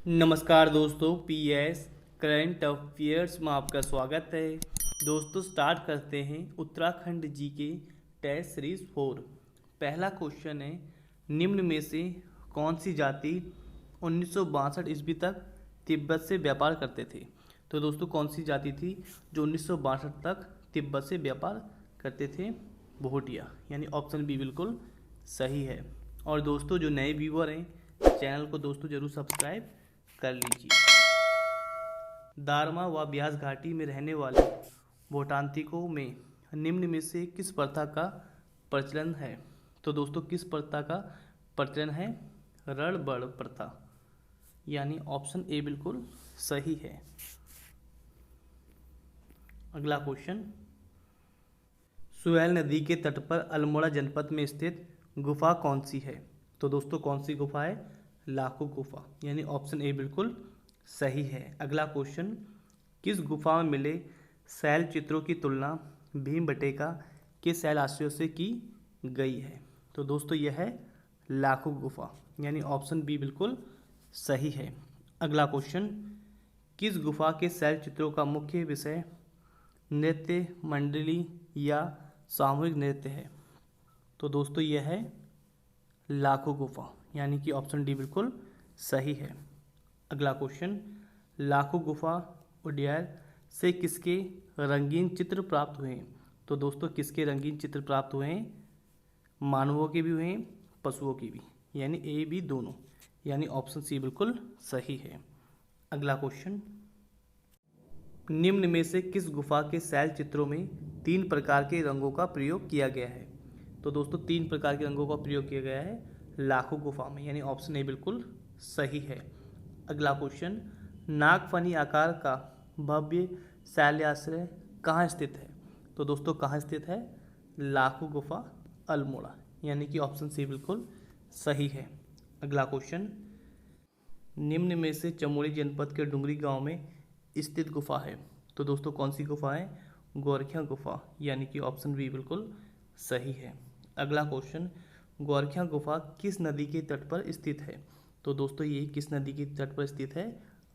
नमस्कार दोस्तों, PS current affairs में आपका स्वागत है। दोस्तों स्टार्ट करते हैं उत्तराखंड जी के टेस्ट सीरीज 4। पहला क्वेश्चन है, निम्न में से कौन सी जाति 1962 ईस्वी तक तिब्बत से व्यापार करते थे। तो दोस्तों कौन सी जाति थी जो 1962 तक तिब्बत से व्यापार करते थे? भोटिया, यानी ऑप्शन बी बिल्कुल सही है। और दोस्तों जो नए व्यूअर हैं, चैनल को दोस्तों जरूर सब्सक्राइब कर लीजिए। दारमा व ब्यास घाटी में रहने वाले भूटांतिकों में निम्न में से किस प्रथा का प्रचलन है? तो दोस्तों किस प्रथा का प्रचलन है? रणबड़ प्रथा, यानी ऑप्शन ए बिल्कुल सही है। अगला क्वेश्चन, सुहेल नदी के तट पर अल्मोड़ा जनपद में स्थित गुफा कौन सी है? तो दोस्तों कौन सी गुफा है? लाखों गुफा, यानी ऑप्शन ए बिल्कुल सही है। अगला क्वेश्चन, किस गुफा में मिले शैल चित्रों की तुलना भीमबेटका के शैल आश्रयों से की गई है? तो दोस्तों यह है लाखों गुफा, यानी ऑप्शन बी बिल्कुल सही है। अगला क्वेश्चन, किस गुफा के शैल चित्रों का मुख्य विषय नृत्य मंडली या सामूहिक नृत्य है? तो दोस्तों यह है लाखों गुफा, यानी कि ऑप्शन डी बिल्कुल सही है। अगला क्वेश्चन, लाखों गुफा उड्डयन से किसके रंगीन चित्र प्राप्त हुए हैं? तो दोस्तों किसके रंगीन चित्र प्राप्त हुए हैं? मानवों के भी हुए हैं, पशुओं के भी, यानी ए बी दोनों, यानी ऑप्शन सी बिल्कुल सही है। अगला क्वेश्चन, निम्न में से किस गुफा के शैल चित्रों में 3 प्रकार के रंगों का प्रयोग किया गया है? तो दोस्तों 3 प्रकार के रंगों का प्रयोग किया गया है लाखों गुफा में, यानी ऑप्शन ए बिल्कुल सही है। अगला क्वेश्चन, नागफनी आकार का भव्य शैलाश्रय कहाँ स्थित है? तो दोस्तों कहाँ स्थित है? लाखों गुफा अल्मोड़ा, यानी कि ऑप्शन सी बिल्कुल सही है। अगला क्वेश्चन, निम्न में से चमोली जनपद के डुंगरी गांव में स्थित गुफा है? तो दोस्तों कौन सी गुफा है? गोरखिया गुफा, यानी कि ऑप्शन बी बिल्कुल सही है। अगला क्वेश्चन, गोरखिया गुफा किस नदी के तट पर स्थित है? तो दोस्तों ये किस नदी के तट पर स्थित है?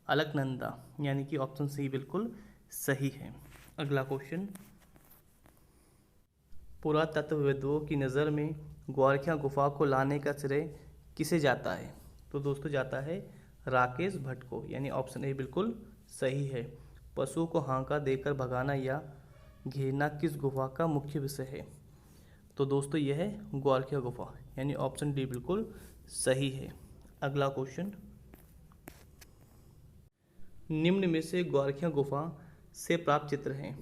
अलकनंदा, यानी कि ऑप्शन सी बिल्कुल सही है। अगला क्वेश्चन, पुरातत्वविदों की नज़र में गोरखिया गुफा को लाने का श्रेय किसे जाता है? तो दोस्तों जाता है राकेश भट्ट को, यानी ऑप्शन ए बिल्कुल सही है। पशुओं को हांका देकर भगाना या घेरना किस गुफा का मुख्य विषय है? तो दोस्तों यह है गोरखिया गुफा, यानी ऑप्शन डी बिल्कुल सही है। अगला क्वेश्चन, निम्न में से गोरखिया गुफा से प्राप्त चित्र हैं?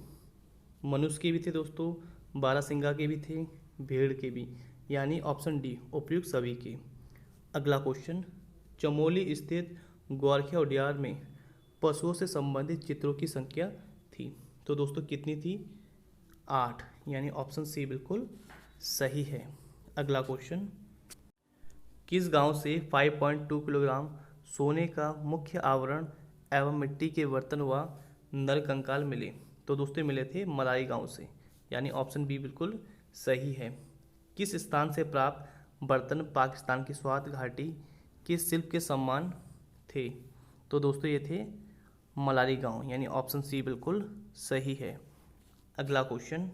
मनुष्य के भी थे दोस्तों, बारहसिंगा के भी थे, भेड़ के भी, यानी ऑप्शन डी उपयुक्त सभी के। अगला क्वेश्चन, चमोली स्थित गोरखिया उद्यान में पशुओं से संबंधित चित्रों की संख्या थी? तो दोस्तों कितनी थी? 8, यानी ऑप्शन सी बिल्कुल सही है। अगला क्वेश्चन, किस गांव से 5.2 किलोग्राम सोने का मुख्य आवरण एवं मिट्टी के बर्तन व नर कंकाल मिले? तो दोस्तों मिले थे मलारी गांव से, यानी ऑप्शन बी बिल्कुल सही है। किस स्थान से प्राप्त बर्तन पाकिस्तान की स्वात घाटी के शिल्प के समान थे? तो दोस्तों ये थे मलारी गांव, यानी ऑप्शन सी बिल्कुल सही है। अगला क्वेश्चन,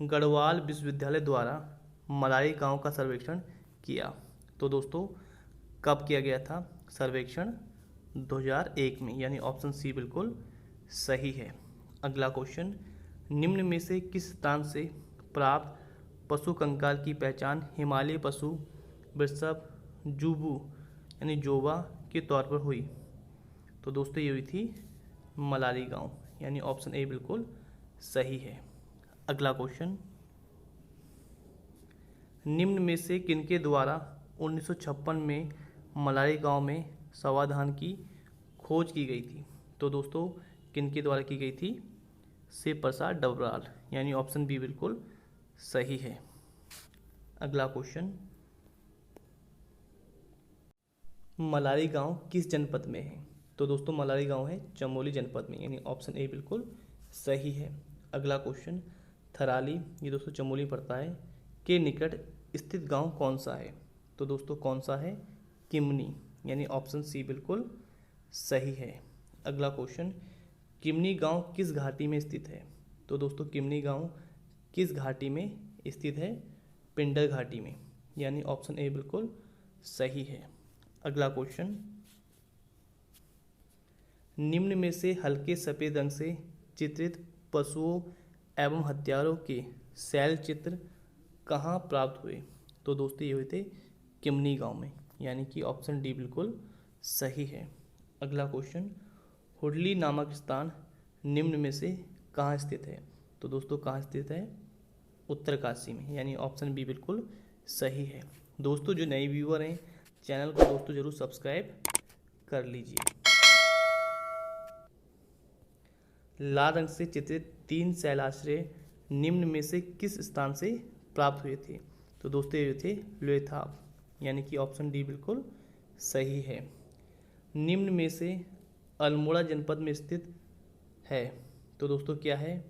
गढ़वाल विश्वविद्यालय द्वारा मलारी गांव का सर्वेक्षण किया? तो दोस्तों कब किया गया था सर्वेक्षण? 2001 में, यानी ऑप्शन सी बिल्कुल सही है। अगला क्वेश्चन, निम्न में से किस स्थान से प्राप्त पशु कंकाल की पहचान हिमालय पशु वृषभ जुबू यानी जोबा के तौर पर हुई? तो दोस्तों ये हुई थी मलारी गांव, यानी ऑप्शन ए बिल्कुल सही है। अगला क्वेश्चन, निम्न में से किनके द्वारा 1956 में मलारी गांव में सवाधान की खोज की गई थी? तो दोस्तों किनके द्वारा की गई थी? शिव प्रसाद डबराल, यानी ऑप्शन बी बिल्कुल सही है। अगला क्वेश्चन, मलारी गांव किस जनपद में है? तो दोस्तों मलारी गांव है चमोली जनपद में, यानी ऑप्शन ए बिल्कुल सही है। अगला क्वेश्चन, थराली, ये दोस्तों चमोली पड़ता है, के निकट स्थित गांव कौन सा है? तो दोस्तों कौन सा है? किमनी, यानी ऑप्शन सी बिल्कुल सही है। अगला क्वेश्चन, किमनी गांव किस घाटी में स्थित है? तो दोस्तों किमनी गांव किस घाटी में स्थित है? पिंडर घाटी में, यानी ऑप्शन ए बिल्कुल सही है। अगला क्वेश्चन, निम्न में से हल्के सफ़ेद रंग से चित्रित पशुओं एवं हथियारों के शैल चित्र कहाँ प्राप्त हुए? तो दोस्तों ये हुए थे किमनी गांव में, यानी कि ऑप्शन डी बिल्कुल सही है। अगला क्वेश्चन, हुडली नामक स्थान निम्न में से कहाँ स्थित है? तो दोस्तों कहाँ स्थित है? उत्तरकाशी में, यानी ऑप्शन बी बिल्कुल सही है। दोस्तों जो नए व्यूअर हैं चैनल को दोस्तों जरूर सब्सक्राइब कर लीजिए। लाल रंग से चित्रित 3 शैलाश्रय निम्न में से किस स्थान से प्राप्त हुए थे? तो दोस्तों ये थे लोथाप, यानी कि ऑप्शन डी बिल्कुल सही है। निम्न में से अल्मोड़ा जनपद में स्थित है? तो दोस्तों क्या है?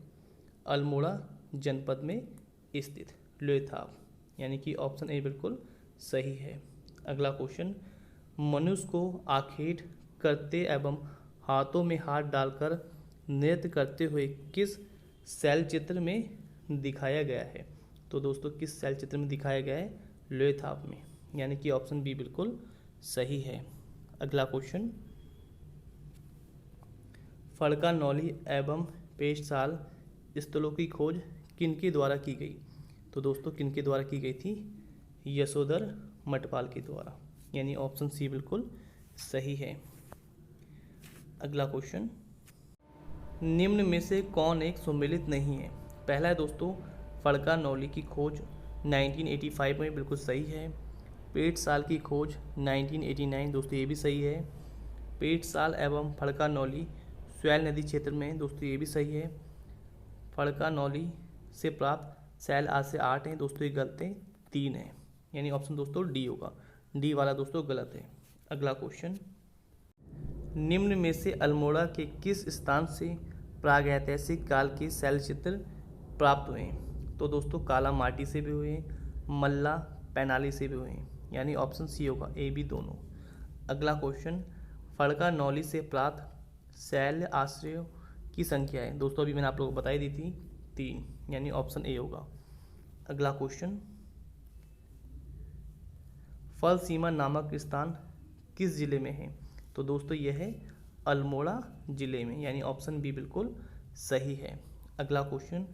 अल्मोड़ा जनपद में स्थित लोथाप, यानी कि ऑप्शन ए बिल्कुल सही है। अगला क्वेश्चन, मनुष्य को आखेट करते एवं हाथों में हाथ डालकर नृत्य करते हुए किस शैल चित्र में दिखाया गया है? तो दोस्तों किस शैल चित्र में दिखाया गया है? लोथाप में, यानी कि ऑप्शन बी बिल्कुल सही है। अगला क्वेश्चन, फड़का नौली एवं पेशसाल स्थलों की खोज किनके द्वारा की गई? तो दोस्तों किनके द्वारा की गई थी? यशोधर मटपाल के द्वारा, यानी ऑप्शन सी बिल्कुल सही है। अगला क्वेश्चन, निम्न में से कौन एक सुमेलित नहीं है? पहला है दोस्तों फड़का नौली की खोज 1985 में, बिल्कुल सही है। पेटसाल की खोज 1989, दोस्तों ये भी सही है। पेटसाल एवं फड़का नौली स्वैल नदी क्षेत्र में, दोस्तों ये भी सही है। फड़का नौली से प्राप्त शैल आज से 8 हैं, दोस्तों ये गलत है, 3 है, यानी ऑप्शन दोस्तों डी होगा। डी वाला दोस्तों गलत है। अगला क्वेश्चन, निम्न में से अल्मोड़ा के किस स्थान से प्रागैतिहासिक काल के शैल चित्र प्राप्त हुए हैं? तो दोस्तों काला माटी से भी हुए, मल्ला पैनाली से भी हुए, यानी ऑप्शन सी होगा, ए बी दोनों। अगला क्वेश्चन, फड़का नौली से प्राप्त शैल आश्रयों की संख्या है? दोस्तों अभी मैंने आप लोगों को बताई दी थी 3, यानी ऑप्शन ए होगा। अगला क्वेश्चन, फल सीमा नामक स्थान किस जिले में है? तो दोस्तों यह है अल्मोड़ा जिले में, यानी ऑप्शन बी बिल्कुल सही है। अगला क्वेश्चन,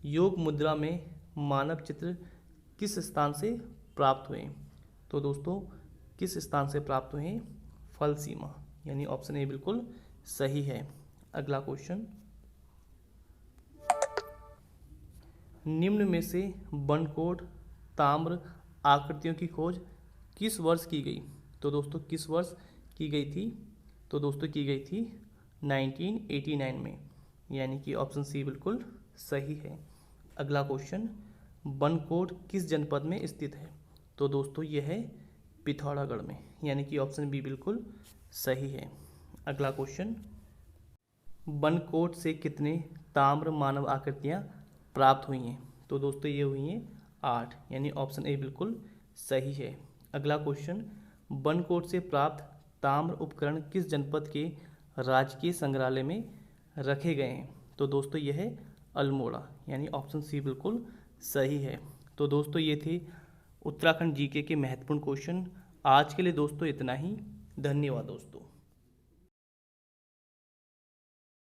योग मुद्रा में मानव चित्र किस स्थान से प्राप्त हुए? तो दोस्तों किस स्थान से प्राप्त हुए? फल सीमा, यानी ऑप्शन ए बिल्कुल सही है। अगला क्वेश्चन, निम्न में से बनकोट ताम्र आकृतियों की खोज किस वर्ष की गई? तो दोस्तों किस वर्ष की गई थी? तो दोस्तों की गई थी 1989 में, यानी कि ऑप्शन सी बिल्कुल सही है। अगला क्वेश्चन, बनकोट किस जनपद में स्थित है? तो दोस्तों यह है पिथौरागढ़ में, यानी कि ऑप्शन बी बिल्कुल सही है। अगला क्वेश्चन, बनकोट से कितने ताम्र मानव आकृतियाँ प्राप्त हुई हैं? तो दोस्तों ये हुई हैं 8, यानी ऑप्शन ए बिल्कुल सही है। अगला क्वेश्चन, बनकोट से प्राप्त ताम्र उपकरण किस जनपद के राजकीय संग्रहालय में रखे गए हैं? तो दोस्तों यह है अल्मोड़ा, यानी ऑप्शन सी बिल्कुल सही है। तो दोस्तों ये थे उत्तराखंड जीके के महत्वपूर्ण क्वेश्चन। आज के लिए दोस्तों इतना ही। धन्यवाद दोस्तों।